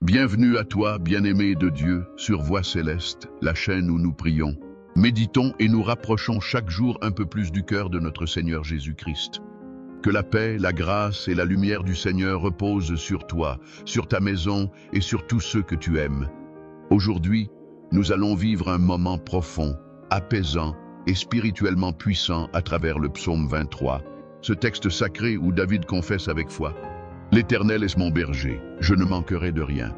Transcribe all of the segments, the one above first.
Bienvenue à toi, bien-aimé de Dieu, sur Voix Céleste, la chaîne où nous prions. Méditons et nous rapprochons chaque jour un peu plus du cœur de notre Seigneur Jésus-Christ. Que la paix, la grâce et la lumière du Seigneur reposent sur toi, sur ta maison et sur tous ceux que tu aimes. Aujourd'hui, nous allons vivre un moment profond, apaisant et spirituellement puissant à travers le psaume 23, ce texte sacré où David confesse avec foi: L'Éternel est mon berger, je ne manquerai de rien.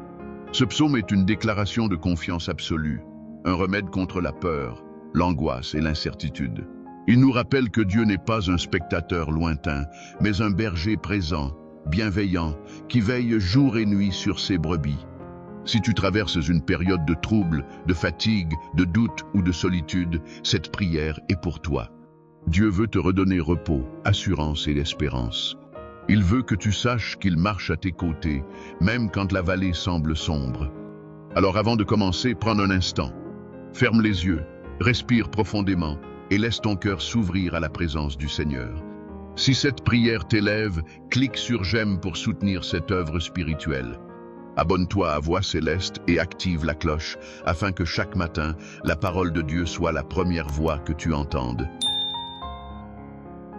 Ce psaume est une déclaration de confiance absolue, un remède contre la peur, l'angoisse et l'incertitude. Il nous rappelle que Dieu n'est pas un spectateur lointain, mais un berger présent, bienveillant, qui veille jour et nuit sur ses brebis. Si tu traverses une période de trouble, de fatigue, de doute ou de solitude, cette prière est pour toi. Dieu veut te redonner repos, assurance et espérance. Il veut que tu saches qu'il marche à tes côtés, même quand la vallée semble sombre. Alors avant de commencer, prends un instant. Ferme les yeux, respire profondément et laisse ton cœur s'ouvrir à la présence du Seigneur. Si cette prière t'élève, clique sur j'aime pour soutenir cette œuvre spirituelle. Abonne-toi à Voix Céleste et active la cloche afin que chaque matin, la parole de Dieu soit la première voix que tu entendes.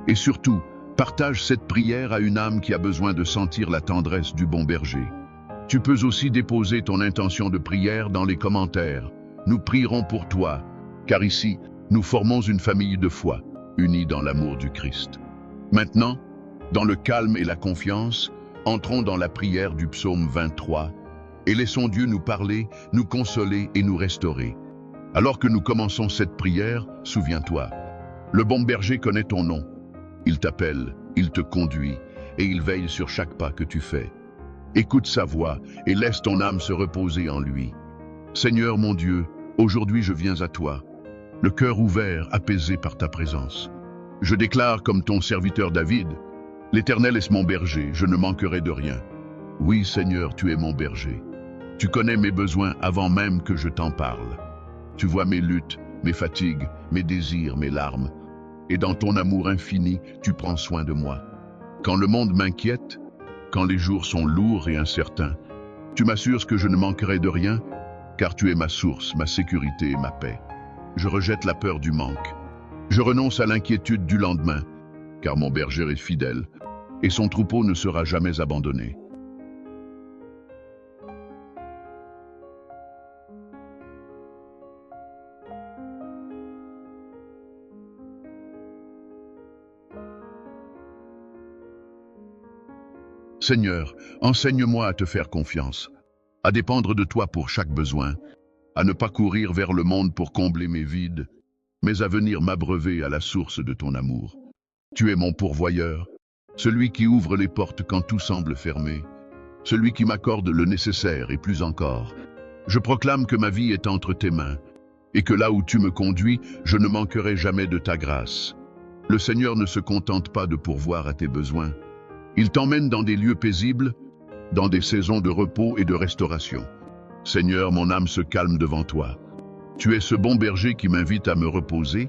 Et surtout, partage cette prière à une âme qui a besoin de sentir la tendresse du bon berger. Tu peux aussi déposer ton intention de prière dans les commentaires. Nous prierons pour toi, car ici, nous formons une famille de foi, unie dans l'amour du Christ. Maintenant, dans le calme et la confiance, entrons dans la prière du psaume 23 et laissons Dieu nous parler, nous consoler et nous restaurer. Alors que nous commençons cette prière, souviens-toi, le bon berger connaît ton nom. Il t'appelle, il te conduit et il veille sur chaque pas que tu fais. Écoute sa voix et laisse ton âme se reposer en lui. Seigneur mon Dieu, aujourd'hui je viens à toi, le cœur ouvert, apaisé par ta présence. Je déclare comme ton serviteur David: L'Éternel est mon berger, je ne manquerai de rien. Oui Seigneur, tu es mon berger. Tu connais mes besoins avant même que je t'en parle. Tu vois mes luttes, mes fatigues, mes désirs, mes larmes. Et dans ton amour infini, tu prends soin de moi. Quand le monde m'inquiète, quand les jours sont lourds et incertains, tu m'assures que je ne manquerai de rien, car tu es ma source, ma sécurité et ma paix. Je rejette la peur du manque. Je renonce à l'inquiétude du lendemain, car mon berger est fidèle, et son troupeau ne sera jamais abandonné. Seigneur, enseigne-moi à te faire confiance, à dépendre de toi pour chaque besoin, à ne pas courir vers le monde pour combler mes vides, mais à venir m'abreuver à la source de ton amour. Tu es mon pourvoyeur, celui qui ouvre les portes quand tout semble fermé, celui qui m'accorde le nécessaire et plus encore. Je proclame que ma vie est entre tes mains, et que là où tu me conduis, je ne manquerai jamais de ta grâce. Le Seigneur ne se contente pas de pourvoir à tes besoins. Il t'emmène dans des lieux paisibles, dans des saisons de repos et de restauration. Seigneur, mon âme se calme devant toi. Tu es ce bon berger qui m'invite à me reposer,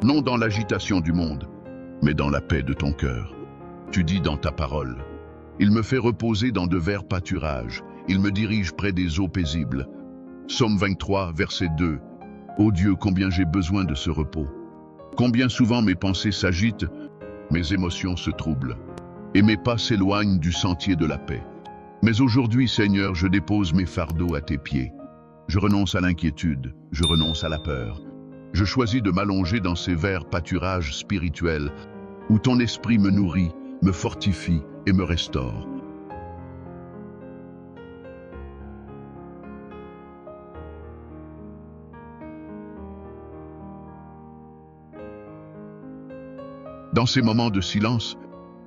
non dans l'agitation du monde, mais dans la paix de ton cœur. Tu dis dans ta parole: Il me fait reposer dans de verts pâturages, il me dirige près des eaux paisibles. Psaume 23, verset 2. Ô Dieu, combien j'ai besoin de ce repos. Combien souvent mes pensées s'agitent, mes émotions se troublent, et mes pas s'éloignent du sentier de la paix. Mais aujourd'hui, Seigneur, je dépose mes fardeaux à tes pieds. Je renonce à l'inquiétude, je renonce à la peur. Je choisis de m'allonger dans ces verts pâturages spirituels où ton esprit me nourrit, me fortifie et me restaure. Dans ces moments de silence,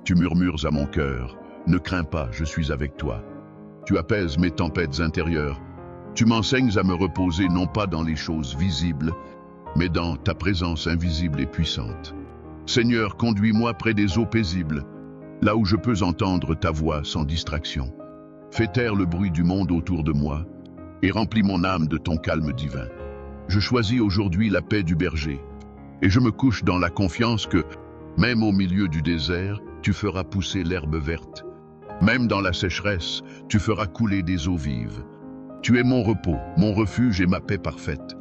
tu murmures à mon cœur: Ne crains pas, je suis avec toi. Tu apaises mes tempêtes intérieures. Tu m'enseignes à me reposer non pas dans les choses visibles, mais dans ta présence invisible et puissante. Seigneur, conduis-moi près des eaux paisibles, là où je peux entendre ta voix sans distraction. Fais taire le bruit du monde autour de moi et remplis mon âme de ton calme divin. Je choisis aujourd'hui la paix du berger et je me couche dans la confiance que, même au milieu du désert, tu feras pousser l'herbe verte. Même dans la sécheresse, tu feras couler des eaux vives. Tu es mon repos, mon refuge et ma paix parfaite.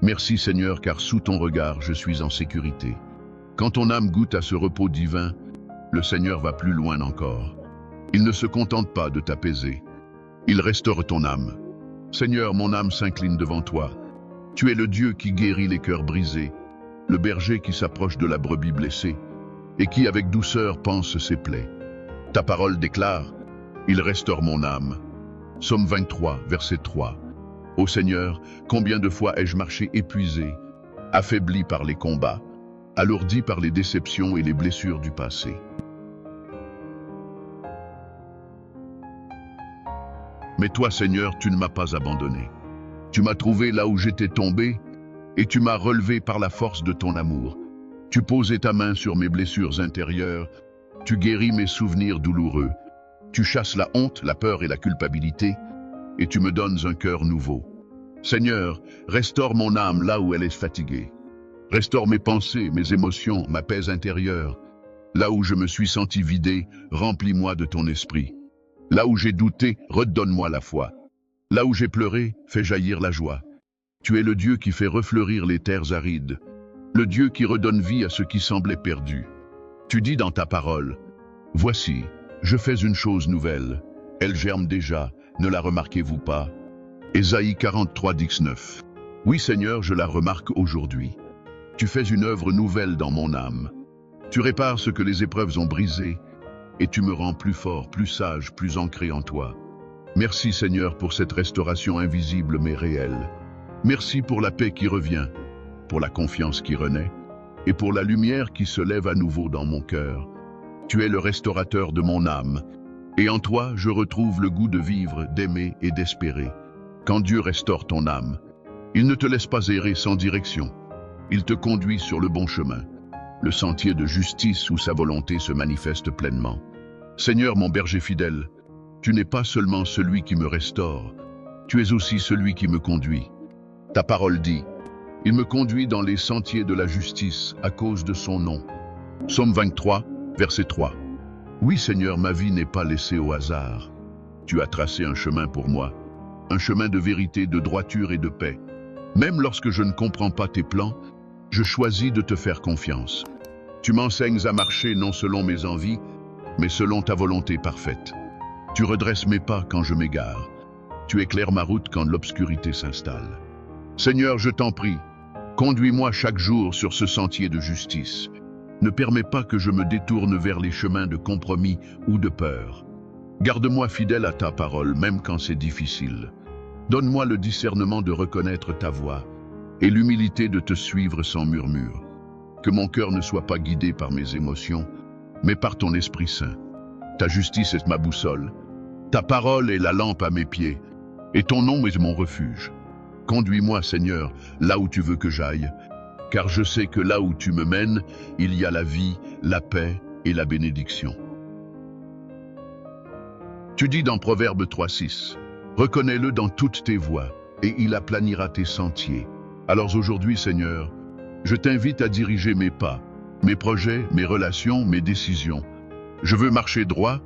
Merci Seigneur, car sous ton regard, je suis en sécurité. Quand ton âme goûte à ce repos divin, le Seigneur va plus loin encore. Il ne se contente pas de t'apaiser. Il restaure ton âme. Seigneur, mon âme s'incline devant toi. Tu es le Dieu qui guérit les cœurs brisés, le berger qui s'approche de la brebis blessée et qui, avec douceur, panse ses plaies. Ta parole déclare, « Il restaure mon âme ». Psaume 23, verset 3. Ô Seigneur, combien de fois ai-je marché épuisé, affaibli par les combats, alourdi par les déceptions et les blessures du passé. Mais toi, Seigneur, tu ne m'as pas abandonné. Tu m'as trouvé là où j'étais tombé, et tu m'as relevé par la force de ton amour. Tu posais ta main sur mes blessures intérieures, tu guéris mes souvenirs douloureux. Tu chasses la honte, la peur et la culpabilité, et tu me donnes un cœur nouveau. Seigneur, restaure mon âme là où elle est fatiguée. Restaure mes pensées, mes émotions, ma paix intérieure. Là où je me suis senti vidé, remplis-moi de ton esprit. Là où j'ai douté, redonne-moi la foi. Là où j'ai pleuré, fais jaillir la joie. Tu es le Dieu qui fait refleurir les terres arides, le Dieu qui redonne vie à ce qui semblait perdu. Tu dis dans ta parole, « Voici, je fais une chose nouvelle. Elle germe déjà, ne la remarquez-vous pas ?» Ésaïe 43, 19. Oui Seigneur, je la remarque aujourd'hui. Tu fais une œuvre nouvelle dans mon âme. Tu répares ce que les épreuves ont brisé, et tu me rends plus fort, plus sage, plus ancré en toi. Merci Seigneur pour cette restauration invisible mais réelle. Merci pour la paix qui revient, pour la confiance qui renaît, et pour la lumière qui se lève à nouveau dans mon cœur. Tu es le restaurateur de mon âme, et en toi je retrouve le goût de vivre, d'aimer et d'espérer. Quand Dieu restaure ton âme, il ne te laisse pas errer sans direction. Il te conduit sur le bon chemin, le sentier de justice où sa volonté se manifeste pleinement. Seigneur mon berger fidèle, tu n'es pas seulement celui qui me restaure, tu es aussi celui qui me conduit. Ta parole dit, « Il me conduit dans les sentiers de la justice à cause de son nom. » Psaume 23, verset 3. Oui Seigneur, ma vie n'est pas laissée au hasard. Tu as tracé un chemin pour moi, un chemin de vérité, de droiture et de paix. Même lorsque je ne comprends pas tes plans, je choisis de te faire confiance. Tu m'enseignes à marcher non selon mes envies, mais selon ta volonté parfaite. Tu redresses mes pas quand je m'égare. Tu éclaires ma route quand l'obscurité s'installe. Seigneur, je t'en prie, conduis-moi chaque jour sur ce sentier de justice. Ne permets pas que je me détourne vers les chemins de compromis ou de peur. Garde-moi fidèle à ta parole, même quand c'est difficile. Donne-moi le discernement de reconnaître ta voix et l'humilité de te suivre sans murmure. Que mon cœur ne soit pas guidé par mes émotions, mais par ton Esprit Saint. Ta justice est ma boussole, ta parole est la lampe à mes pieds, et ton nom est mon refuge. Conduis-moi, Seigneur, là où tu veux que j'aille, car je sais que là où tu me mènes, il y a la vie, la paix et la bénédiction. Tu dis dans Proverbe 3,6, « Reconnais-le dans toutes tes voies, et il aplanira tes sentiers. » Alors aujourd'hui, Seigneur, je t'invite à diriger mes pas, mes projets, mes relations, mes décisions. Je veux marcher droit,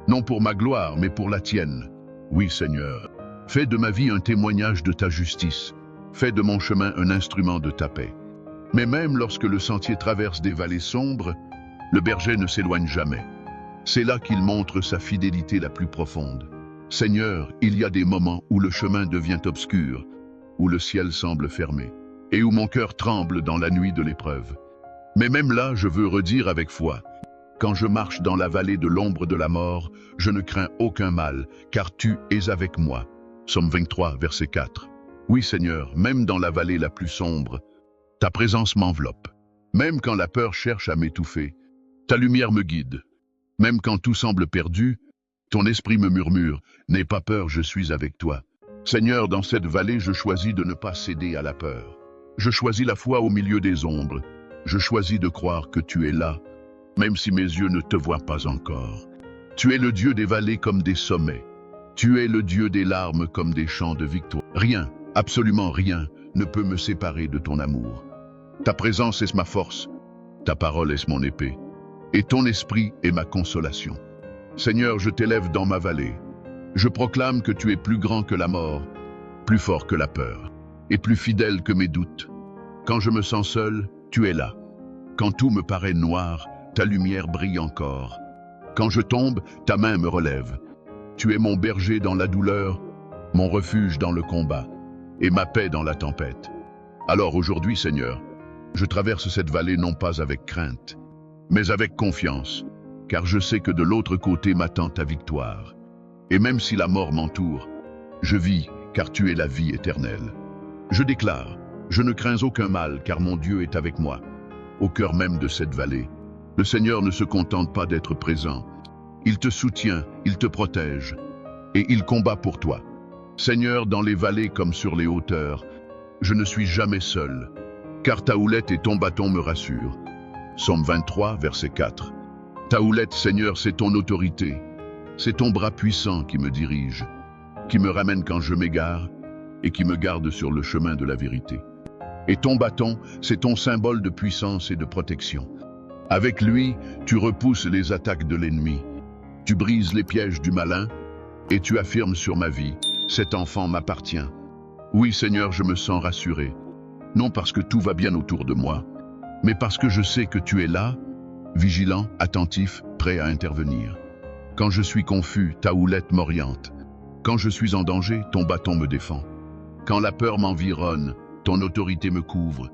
non pour ma gloire, mais pour la tienne. Oui, Seigneur, fais de ma vie un témoignage de ta justice. Fais de mon chemin un instrument de ta paix. Mais même lorsque le sentier traverse des vallées sombres, le berger ne s'éloigne jamais. C'est là qu'il montre sa fidélité la plus profonde. Seigneur, il y a des moments où le chemin devient obscur, où le ciel semble fermé, et où mon cœur tremble dans la nuit de l'épreuve. Mais même là, je veux redire avec foi, quand je marche dans la vallée de l'ombre de la mort, je ne crains aucun mal, car tu es avec moi. Psaume 23, verset 4. Oui Seigneur, même dans la vallée la plus sombre, ta présence m'enveloppe. Même quand la peur cherche à m'étouffer, ta lumière me guide. Même quand tout semble perdu, ton esprit me murmure, « N'aie pas peur, je suis avec toi. » Seigneur, dans cette vallée, je choisis de ne pas céder à la peur. Je choisis la foi au milieu des ombres. Je choisis de croire que tu es là, même si mes yeux ne te voient pas encore. Tu es le Dieu des vallées comme des sommets. Tu es le Dieu des larmes comme des chants de victoire. Rien, absolument rien, ne peut me séparer de ton amour. Ta présence est ma force, ta parole est mon épée, et ton esprit est ma consolation. Seigneur, je t'élève dans ma vallée. Je proclame que tu es plus grand que la mort, plus fort que la peur, et plus fidèle que mes doutes. Quand je me sens seul, tu es là. Quand tout me paraît noir, ta lumière brille encore. Quand je tombe, ta main me relève. Tu es mon berger dans la douleur, mon refuge dans le combat, et ma paix dans la tempête. Alors aujourd'hui, Seigneur, je traverse cette vallée non pas avec crainte, mais avec confiance, car je sais que de l'autre côté m'attend ta victoire. Et même si la mort m'entoure, je vis, car tu es la vie éternelle. Je déclare, je ne crains aucun mal, car mon Dieu est avec moi. Au cœur même de cette vallée, le Seigneur ne se contente pas d'être présent. Il te soutient, il te protège, et il combat pour toi. Seigneur, dans les vallées comme sur les hauteurs, je ne suis jamais seul, car ta houlette et ton bâton me rassurent. Psaume 23, verset 4. Ta houlette, Seigneur, c'est ton autorité. C'est ton bras puissant qui me dirige, qui me ramène quand je m'égare et qui me garde sur le chemin de la vérité. Et ton bâton, c'est ton symbole de puissance et de protection. Avec lui, tu repousses les attaques de l'ennemi. Tu brises les pièges du malin et tu affirmes sur ma vie, cet enfant m'appartient. Oui, Seigneur, je me sens rassuré, non parce que tout va bien autour de moi, mais parce que je sais que tu es là, vigilant, attentif, prêt à intervenir. Quand je suis confus, ta houlette m'oriente. Quand je suis en danger, ton bâton me défend. Quand la peur m'environne, ton autorité me couvre.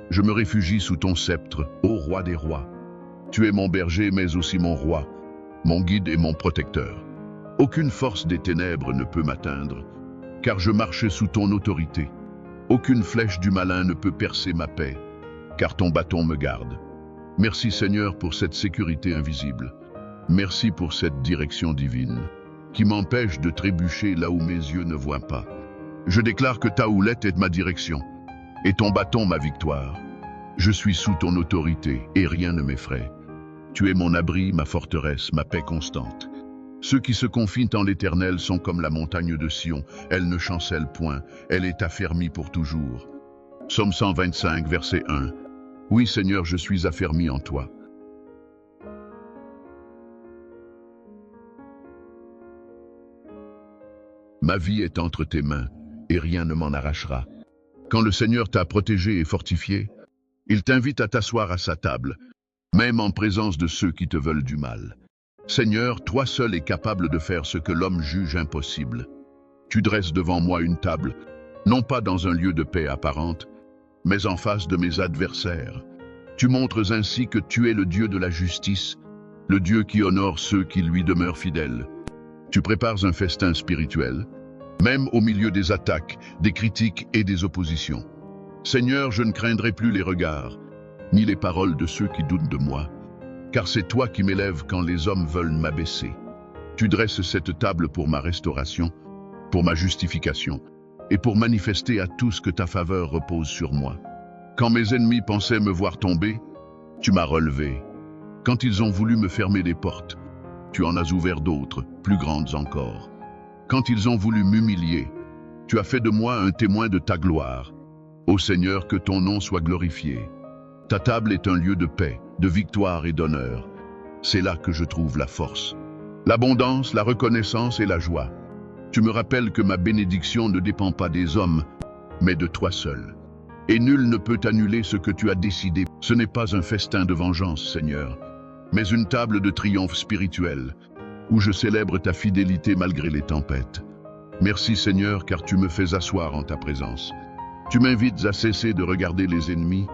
Je me réfugie sous ton sceptre, ô roi des rois. Tu es mon berger, mais aussi mon roi, mon guide et mon protecteur. Aucune force des ténèbres ne peut m'atteindre, car je marche sous ton autorité. Aucune flèche du malin ne peut percer ma paix, car ton bâton me garde. Merci Seigneur pour cette sécurité invisible. Merci pour cette direction divine, qui m'empêche de trébucher là où mes yeux ne voient pas. Je déclare que ta houlette est ma direction, et ton bâton ma victoire. Je suis sous ton autorité, et rien ne m'effraie. Tu es mon abri, ma forteresse, ma paix constante. Ceux qui se confient en l'Éternel sont comme la montagne de Sion, elle ne chancelle point, elle est affermie pour toujours. Psaume 125, verset 1. Oui Seigneur, je suis affermi en toi. Ma vie est entre tes mains, et rien ne m'en arrachera. Quand le Seigneur t'a protégé et fortifié, il t'invite à t'asseoir à sa table, même en présence de ceux qui te veulent du mal. Seigneur, toi seul es capable de faire ce que l'homme juge impossible. Tu dresses devant moi une table, non pas dans un lieu de paix apparente, mais en face de mes adversaires. Tu montres ainsi que tu es le Dieu de la justice, le Dieu qui honore ceux qui lui demeurent fidèles. Tu prépares un festin spirituel, même au milieu des attaques, des critiques et des oppositions. Seigneur, je ne craindrai plus les regards, ni les paroles de ceux qui doutent de moi, car c'est toi qui m'élèves quand les hommes veulent m'abaisser. Tu dresses cette table pour ma restauration, pour ma justification, et pour manifester à tous que ta faveur repose sur moi. Quand mes ennemis pensaient me voir tomber, tu m'as relevé. Quand ils ont voulu me fermer les portes, tu en as ouvert d'autres, plus grandes encore. Quand ils ont voulu m'humilier, tu as fait de moi un témoin de ta gloire. Ô Seigneur, que ton nom soit glorifié. Ta table est un lieu de paix, de victoire et d'honneur. C'est là que je trouve la force, l'abondance, la reconnaissance et la joie. Tu me rappelles que ma bénédiction ne dépend pas des hommes, mais de toi seul. Et nul ne peut annuler ce que tu as décidé. Ce n'est pas un festin de vengeance, Seigneur, mais une table de triomphe spirituel, où je célèbre ta fidélité malgré les tempêtes. Merci Seigneur, car tu me fais asseoir en ta présence. Tu m'invites à cesser de regarder les ennemis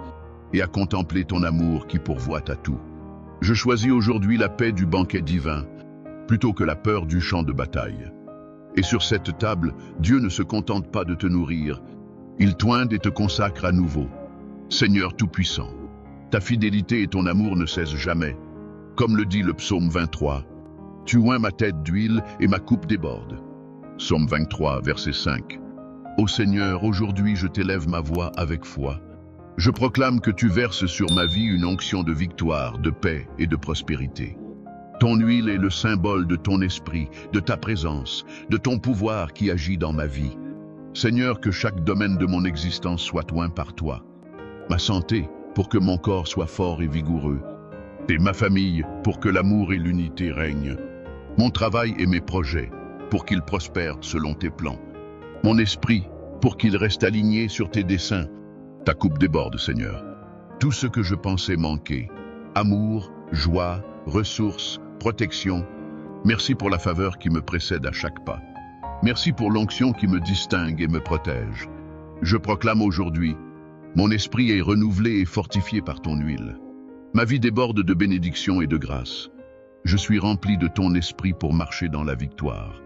et à contempler ton amour qui pourvoit à tout. Je choisis aujourd'hui la paix du banquet divin, plutôt que la peur du champ de bataille. Et sur cette table, Dieu ne se contente pas de te nourrir, il t'oinde et te consacre à nouveau. Seigneur Tout-Puissant, ta fidélité et ton amour ne cessent jamais. Comme le dit le psaume 23, tu oins ma tête d'huile et ma coupe déborde. Psaume 23, verset 5. Ô Seigneur, aujourd'hui je t'élève ma voix avec foi. Je proclame que tu verses sur ma vie une onction de victoire, de paix et de prospérité. Ton huile est le symbole de ton esprit, de ta présence, de ton pouvoir qui agit dans ma vie. Seigneur, que chaque domaine de mon existence soit oint par toi. Ma santé, pour que mon corps soit fort et vigoureux. Et ma famille, pour que l'amour et l'unité règnent. mon travail et mes projets, pour qu'ils prospèrent selon tes plans. Mon esprit, pour qu'il reste aligné sur tes desseins. Ta coupe déborde, Seigneur. Tout ce que je pensais manquer, amour, joie, ressources, protection, merci pour la faveur qui me précède à chaque pas. Merci pour l'onction qui me distingue et me protège. Je proclame aujourd'hui, mon esprit est renouvelé et fortifié par ton huile. Ma vie déborde de bénédictions et de grâce. Je suis rempli de ton esprit pour marcher dans la victoire.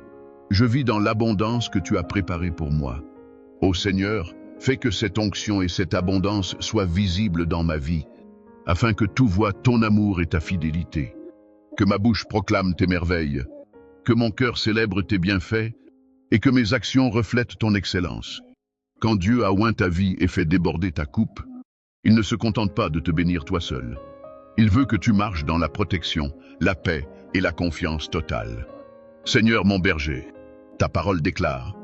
Je vis dans l'abondance que tu as préparée pour moi. Ô Seigneur, fais que cette onction et cette abondance soient visibles dans ma vie, afin que tout voie ton amour et ta fidélité. Que ma bouche proclame tes merveilles, que mon cœur célèbre tes bienfaits, et que mes actions reflètent ton excellence. Quand Dieu a oint ta vie et fait déborder ta coupe, il ne se contente pas de te bénir toi seul. Il veut que tu marches dans la protection, la paix et la confiance totale. Seigneur mon berger, ta parole déclare,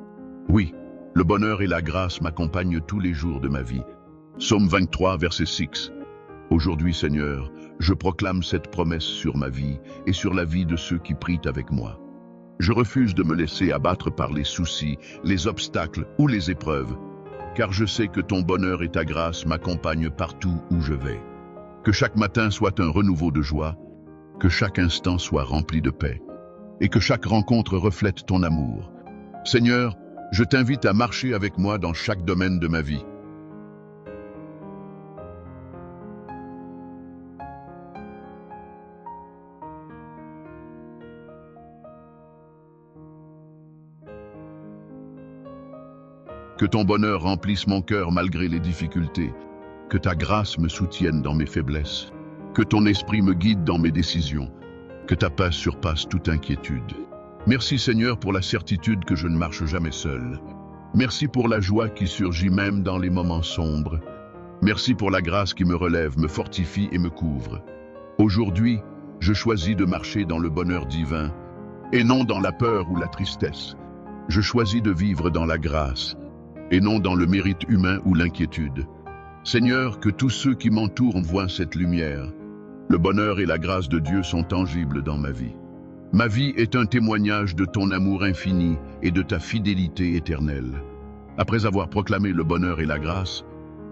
oui, le bonheur et la grâce m'accompagnent tous les jours de ma vie. Psaume 23, verset 6. Aujourd'hui, Seigneur, je proclame cette promesse sur ma vie et sur la vie de ceux qui prient avec moi. Je refuse de me laisser abattre par les soucis, les obstacles ou les épreuves, car je sais que ton bonheur et ta grâce m'accompagnent partout où je vais. Que chaque matin soit un renouveau de joie, que chaque instant soit rempli de paix, et que chaque rencontre reflète ton amour. Seigneur, je t'invite à marcher avec moi dans chaque domaine de ma vie. Que ton bonheur remplisse mon cœur malgré les difficultés. Que ta grâce me soutienne dans mes faiblesses. Que ton esprit me guide dans mes décisions. Que ta paix surpasse toute inquiétude. Merci Seigneur pour la certitude que je ne marche jamais seul. Merci pour la joie qui surgit même dans les moments sombres. Merci pour la grâce qui me relève, me fortifie et me couvre. Aujourd'hui, je choisis de marcher dans le bonheur divin et non dans la peur ou la tristesse. Je choisis de vivre dans la grâce et non dans le mérite humain ou l'inquiétude. Seigneur, que tous ceux qui m'entourent voient cette lumière. Le bonheur et la grâce de Dieu sont tangibles dans ma vie. Ma vie est un témoignage de ton amour infini et de ta fidélité éternelle. Après avoir proclamé le bonheur et la grâce,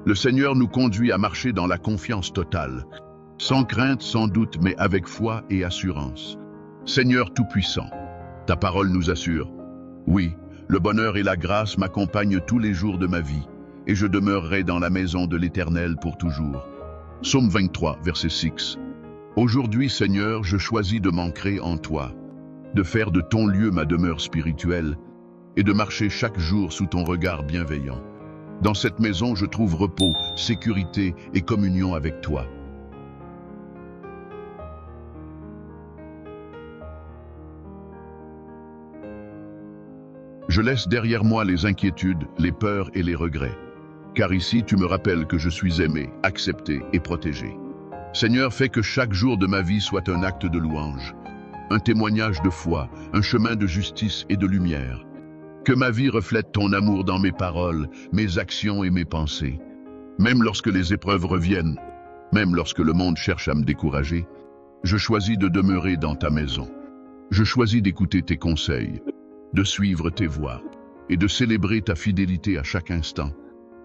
le Seigneur nous conduit à marcher dans la confiance totale, sans crainte, sans doute, mais avec foi et assurance. Seigneur Tout-Puissant, ta parole nous assure, oui, le bonheur et la grâce m'accompagnent tous les jours de ma vie, et je demeurerai dans la maison de l'Éternel pour toujours. Psaume 23, verset 6. Aujourd'hui, Seigneur, je choisis de m'ancrer en toi, de faire de ton lieu ma demeure spirituelle, et de marcher chaque jour sous ton regard bienveillant. Dans cette maison, je trouve repos, sécurité et communion avec toi. Je laisse derrière moi les inquiétudes, les peurs et les regrets. Car ici, tu me rappelles que je suis aimé, accepté et protégé. Seigneur, fais que chaque jour de ma vie soit un acte de louange, un témoignage de foi, un chemin de justice et de lumière. Que ma vie reflète ton amour dans mes paroles, mes actions et mes pensées. Même lorsque les épreuves reviennent, même lorsque le monde cherche à me décourager, je choisis de demeurer dans ta maison. Je choisis d'écouter tes conseils, de suivre tes voies et de célébrer ta fidélité à chaque instant.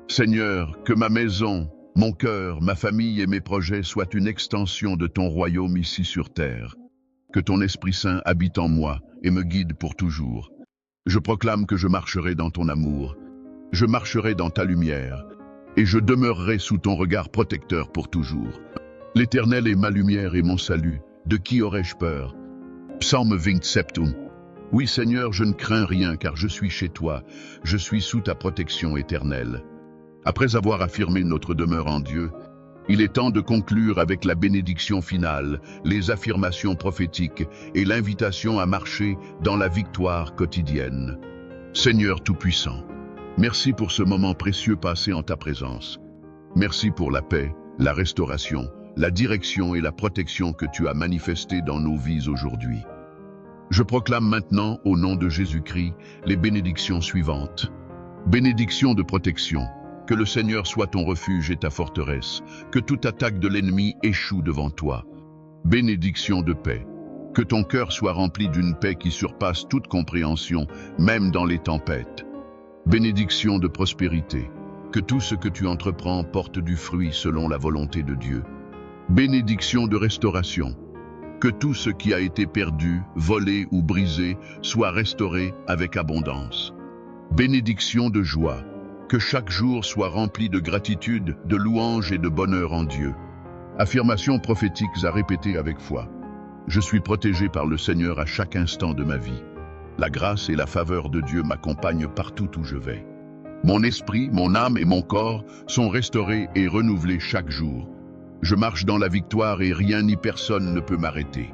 Seigneur, que ma maison, mon cœur, ma famille et mes projets soient une extension de ton royaume ici sur terre. Que ton Esprit Saint habite en moi et me guide pour toujours. Je proclame que je marcherai dans ton amour, je marcherai dans ta lumière, et je demeurerai sous ton regard protecteur pour toujours. L'Éternel est ma lumière et mon salut, de qui aurais-je peur? Psaume 27. Oui Seigneur, je ne crains rien car je suis chez toi, je suis sous ta protection éternelle. Après avoir affirmé notre demeure en Dieu, il est temps de conclure avec la bénédiction finale, les affirmations prophétiques et l'invitation à marcher dans la victoire quotidienne. Seigneur Tout-Puissant, merci pour ce moment précieux passé en ta présence. Merci pour la paix, la restauration, la direction et la protection que tu as manifestées dans nos vies aujourd'hui. Je proclame maintenant, au nom de Jésus-Christ, les bénédictions suivantes. Bénédiction de protection. Que le Seigneur soit ton refuge et ta forteresse, que toute attaque de l'ennemi échoue devant toi. Bénédiction de paix. Que ton cœur soit rempli d'une paix qui surpasse toute compréhension, même dans les tempêtes. Bénédiction de prospérité. Que tout ce que tu entreprends porte du fruit selon la volonté de Dieu. Bénédiction de restauration. Que tout ce qui a été perdu, volé ou brisé soit restauré avec abondance. Bénédiction de joie. Que chaque jour soit rempli de gratitude, de louange et de bonheur en Dieu. Affirmations prophétiques à répéter avec foi. Je suis protégé par le Seigneur à chaque instant de ma vie. La grâce et la faveur de Dieu m'accompagnent partout où je vais. Mon esprit, mon âme et mon corps sont restaurés et renouvelés chaque jour. Je marche dans la victoire et rien ni personne ne peut m'arrêter.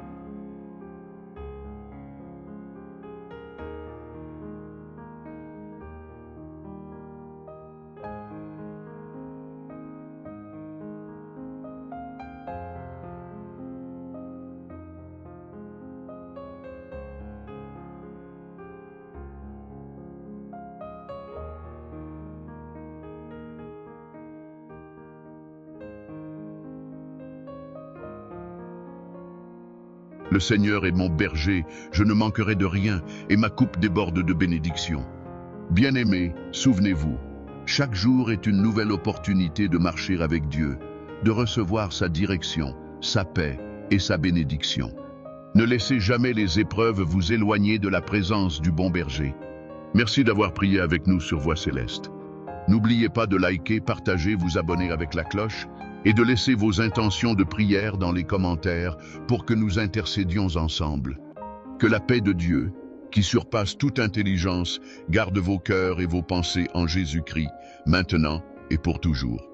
Le Seigneur est mon berger, je ne manquerai de rien, et ma coupe déborde de bénédictions. Bien-aimés, souvenez-vous, chaque jour est une nouvelle opportunité de marcher avec Dieu, de recevoir sa direction, sa paix et sa bénédiction. Ne laissez jamais les épreuves vous éloigner de la présence du bon berger. Merci d'avoir prié avec nous sur Voix Céleste. N'oubliez pas de liker, partager, vous abonner avec la cloche et de laisser vos intentions de prière dans les commentaires pour que nous intercédions ensemble. Que la paix de Dieu, qui surpasse toute intelligence, garde vos cœurs et vos pensées en Jésus-Christ, maintenant et pour toujours.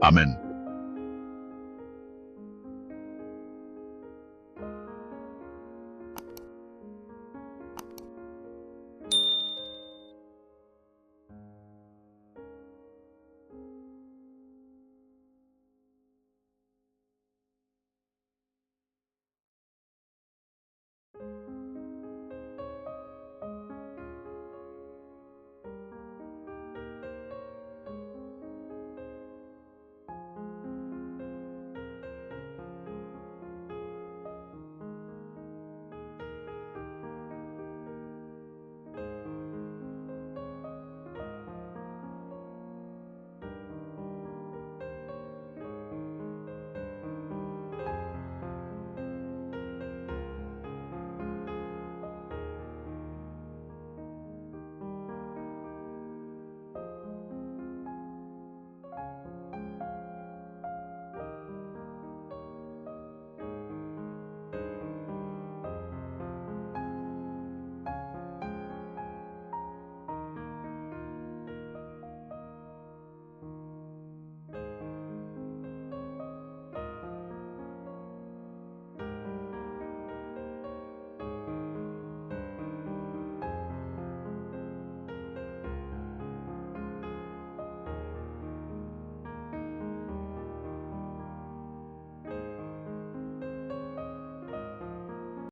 Amen.